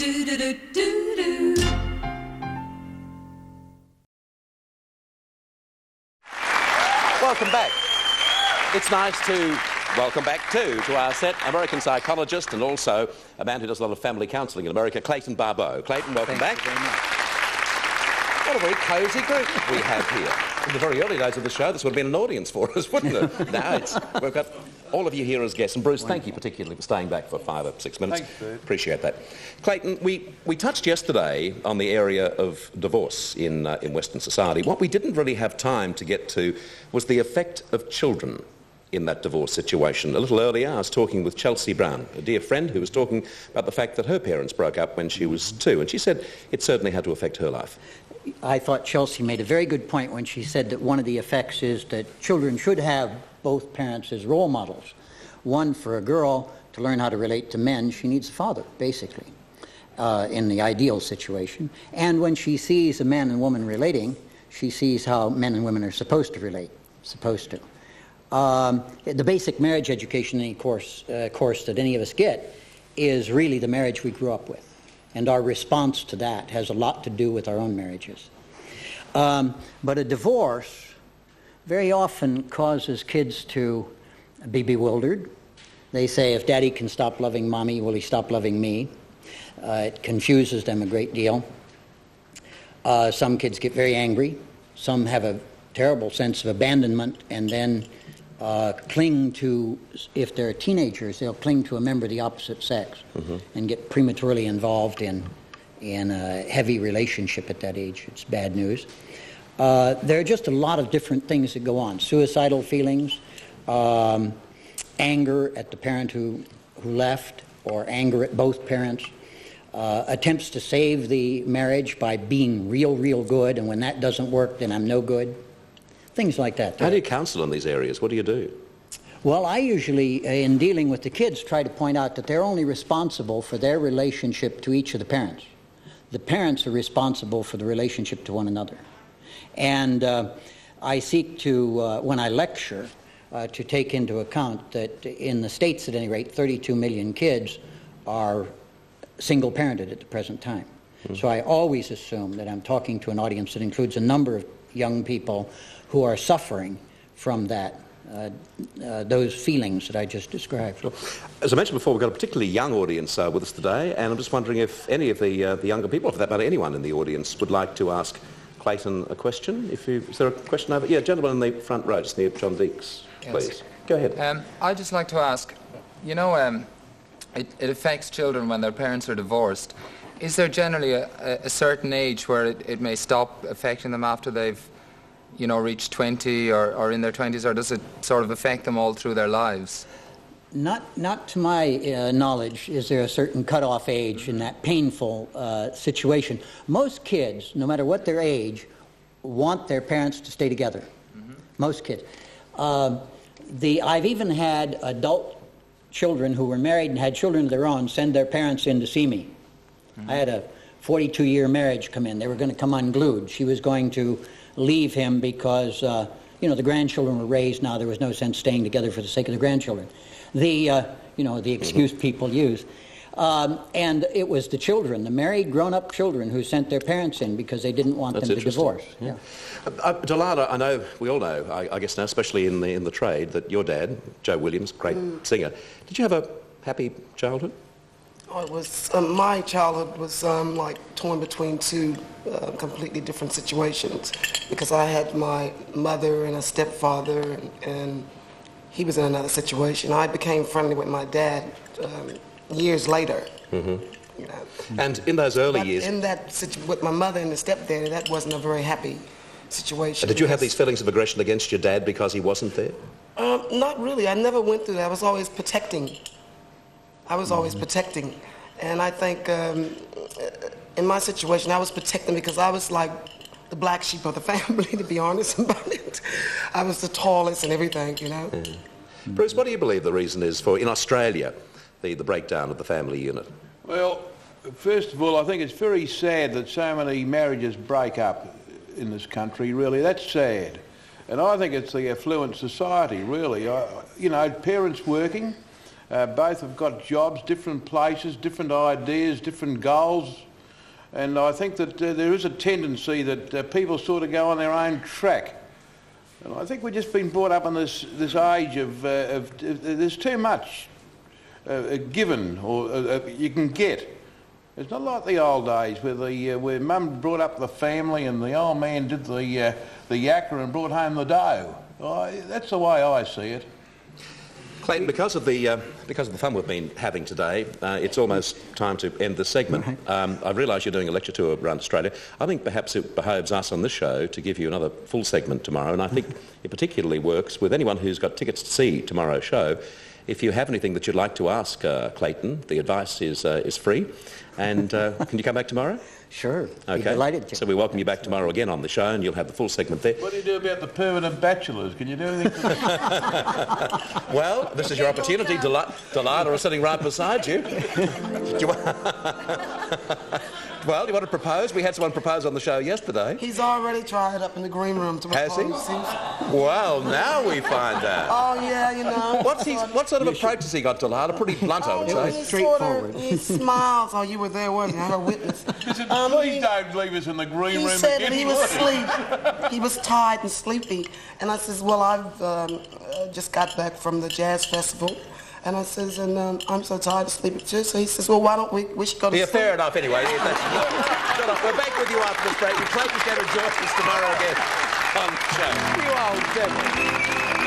Welcome back. It's nice to welcome back, too, to our set, American psychologist and also a man who does a lot of family counselling in America, Clayton Barbeau. Clayton, welcome back. Thank you very much. What a very cosy group we have here. In the very early days of the show, this would have been an audience for us, wouldn't it? Now we've got all of you here as guests. And Bruce, thank you particularly for staying back for 5 or 6 minutes. Thanks, Bert. Appreciate that. Clayton, we touched yesterday on the area of divorce in Western society. What we didn't really have time to get to was the effect of children in that divorce situation. A little earlier, I was talking with Chelsea Brown, a dear friend who was talking about the fact that her parents broke up when she was 2, and she said it certainly had to affect her life. I thought Chelsea made a very good point when she said that one of the effects is that children should have both parents as role models. One, for a girl to learn how to relate to men, she needs a father, basically, in the ideal situation. And when she sees a man and woman relating, she sees how men and women are supposed to relate, the basic marriage education, any course that any of us get, is really the marriage we grew up with. And our response to that has a lot to do with our own marriages. But a divorce very often causes kids to be bewildered. They say, if Daddy can stop loving Mommy, will he stop loving me? It confuses them a great deal. Some kids get very angry. Some have a terrible sense of abandonment and then cling to, if they're teenagers, they'll cling to a member of the opposite sex and get prematurely involved in a heavy relationship at that age. It's bad news. There are just a lot of different things that go on. Suicidal feelings, anger at the parent who left, or anger at both parents, attempts to save the marriage by being real good, and when that doesn't work, then I'm no good. Things like that. How do you counsel in these areas? What do you do? Well, I usually, in dealing with the kids, try to point out that they're only responsible for their relationship to each of the parents. The parents are responsible for the relationship to one another. And I seek to, when I lecture, to take into account that in the States, at any rate, 32 million kids are single-parented at the present time. So I always assume that I'm talking to an audience that includes a number of young people who are suffering from that, those feelings that I just described. Sure. As I mentioned before, we've got a particularly young audience with us today, and I'm just wondering if any of the younger people, for that matter, anyone in the audience, would like to ask Clayton a question. Is there a question over? Yeah, gentleman in the front row, just near John Deeks, please. Yes. Go ahead. I'd just like to ask, you know, it affects children when their parents are divorced. Is there generally a certain age where it may stop affecting them after they've, you know, reached 20 or in their 20s, or does it sort of affect them all through their lives? Not to my knowledge is there a certain cutoff age in that painful situation. Most kids, no matter what their age, want their parents to stay together. Most kids. I've even had adult children who were married and had children of their own send their parents in to see me. I had a 42-year marriage come in. They were going to come unglued. She was going to leave him because, you know, the grandchildren were raised now. There was no sense staying together for the sake of the grandchildren. The excuse people use. And it was the children, the married grown-up children, who sent their parents in because they didn't want them to divorce. Yeah. Delilah, I know, we all know, I guess now, especially in the trade, that your dad, Joe Williams, great singer, did you have a happy childhood? Oh, it was, my childhood was like torn between two completely different situations, because I had my mother and a stepfather, and he was in another situation. I became friendly with my dad years later. You know. And in those early years... in that with my mother and the stepdad, that wasn't a very happy situation. Did you have these feelings of aggression against your dad because he wasn't there? Not really. I never went through that. I was always protecting. And I think in my situation, I was protecting because I was like the black sheep of the family, to be honest about it. I was the tallest and everything, you know. Bruce, what do you believe the reason is for, in Australia, the breakdown of the family unit? Well, first of all, I think it's very sad that so many marriages break up in this country, really. That's sad. And I think it's the affluent society, really. You know, parents working, Both have got jobs, different places, different ideas, different goals. And I think that there is a tendency that people sort of go on their own track. And I think we've just been brought up in this age of there's too much given or you can get. It's not like the old days where Mum brought up the family and the old man did the yakka and brought home the dough. That's the way I see it. Clayton, because of the fun we've been having today, it's almost time to end the segment. I realise you're doing a lecture tour around Australia. I think perhaps it behoves us on this show to give you another full segment tomorrow, and I think it particularly works with anyone who's got tickets to see tomorrow's show. If you have anything that you'd like to ask Clayton, the advice is free. And can you come back tomorrow? Sure. Okay. Be delighted to. So we welcome you back tomorrow again on the show, and you'll have the full segment there. What do you do about the permanent bachelors? Can you do anything for that? Well, this is your opportunity. Delilah is sitting right beside you. Do you Well, do you want to propose? We had someone propose on the show yesterday. He's already tried up in the green room to Has he? Well, now we find out. Oh, yeah, you know. What sort of approach has he got, Delilah? Pretty blunt, I would say. Straightforward. He smiles. Oh, you were there, wasn't you? I heard witness. Listen, please don't leave us in the green room He said again. that he was asleep. He was tired and sleepy. And I says, well, I've just got back from the jazz festival. And I says, and I'm so tired of sleeping too. So he says, well, why don't we should go to sleep. Fair enough anyway. We're back with you after this break. Clayton's going to join us tomorrow again on the show. You old devil.